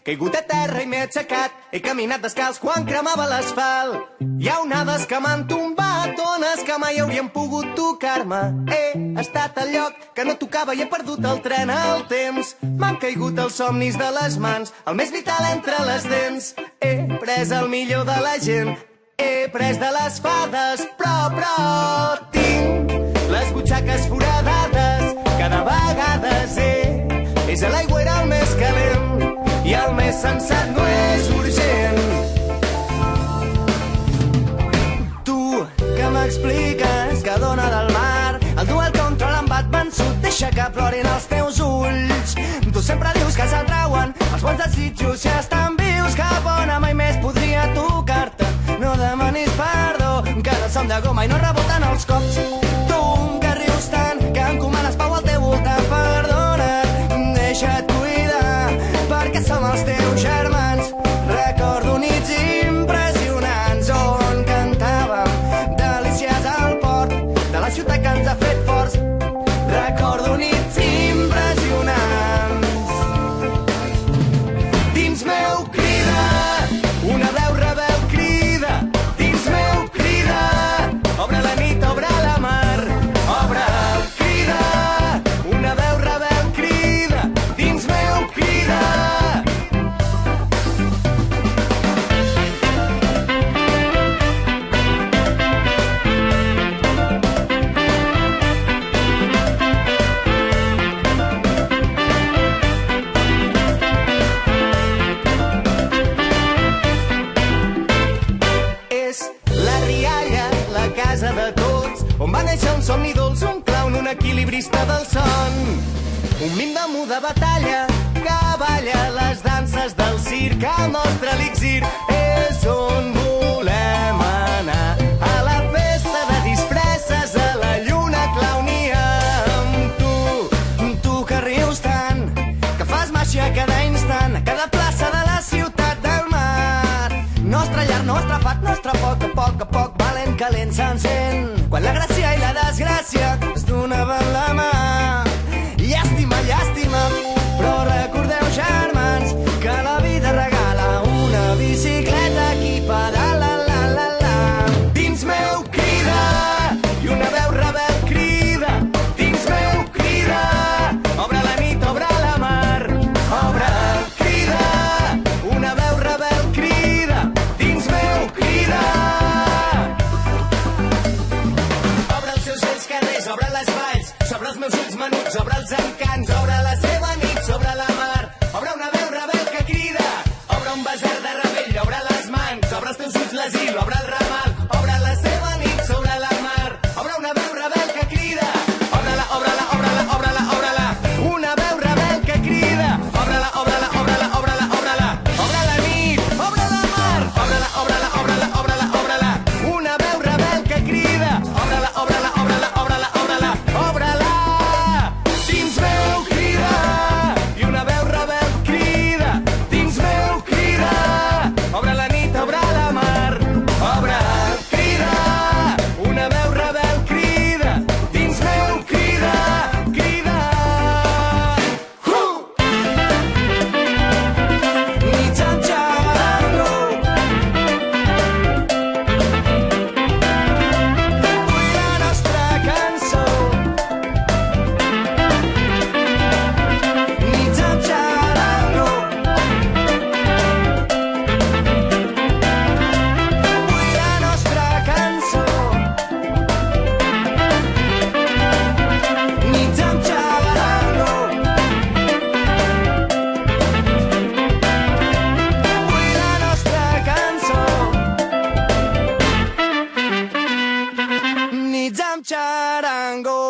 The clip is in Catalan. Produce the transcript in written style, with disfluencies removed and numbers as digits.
caigut a terra i m'he aixecat. He caminat descalç quan cremava l'asfalt. Hi ha onades que m'han tombat, ones que mai haurien pogut tocar-me. He estat al lloc que no tocava i he perdut el tren al temps. M'han caigut els somnis de les mans, el més vital entre les dents. He pres el millor de la gent, he pres de les fades, però tinc les butxaques foradades. Cada vegada sé, és a l'aigüera el més calent i el més sensat no és urgent. Tu, que m'expliques que dona del mar el duel contra l'embat vençut, deixa que plorin els teus ulls. Tu sempre dius que s'atrauen els bons desitjos si estan vius, que bona mai més podria tocar-te. No demanis perdó, que no som de goma i no reboten els cops. Tu, que rius tant, que encomanes pau al teu voltant, perdona't, deixa't cuidar, perquè som els teus germans. Recordo nits impressionants on cantàvem delícies al port de la ciutat que ens ha fet forts. Recordo nits impressionants. Dins meu crida una veu rebel, crida. Dins meu crida, obre la nit, obre la mar, obre, crida. Una veu rebel, crida. Dins meu crida. És la rialla, la casa de tots, on va néixer un somni dolç, un clown, un equilibrista del son. Un mim de muda batalla que balla les danses del circ. El nostre elixir és on volem anar, a la festa de disfresses, a la lluna clownia amb tu que rius tant, que fas màgia cada instant, a cada plaça de la ciutat del mar. Nostra llar, nostre fat, nostre poc a poc, valent, calent, s'encén. Quan la gràcia i la desgràcia es donaven la mà. Llàstima, llàstima, però recordeu, germans, que la vida regala una bicicleta equipada, la. Dins meu crida, i una veu rebel crida. Dins meu crida, obre la nit, obre la mar, obre, crida. Una veu rebel crida. Dins meu crida. Obre els seus vells carrers, obre les valls, sobre els meus ulls menuts, obre els encants, obre la seva nit sobre la mar, obre una veu rebel que crida, obre un basar de rebell, obre les mans, obre els teus ulls l'asil, obre el ramal, obre la seva nit sobre la mar, obre una veu rebel que crida, obre-la, obre-la, obre-la, obre-la, obre-la, una veu rebel que crida, obre-la, obre-la, obre-la, obre-la, obre-la, obre la nit, obre la mar, obre-la, obre-la, obre-la, obre-la, obre-la, una veu rebel que crida, obre-la, obre-la, obre-la, obre-la, obre-la, obre-la. Dins meu crida, i una veu rebel crida. Dins meu crida, obre la nit, obre la mar, obre, crida. Una veu rebel crida. Dins meu crida, crida. Nits amb xarango, vull la nostra cançó. Nits amb xarango, vull la nostra cançó. Nits amb xarango, vull la nostra cançó. Nits amb xarango.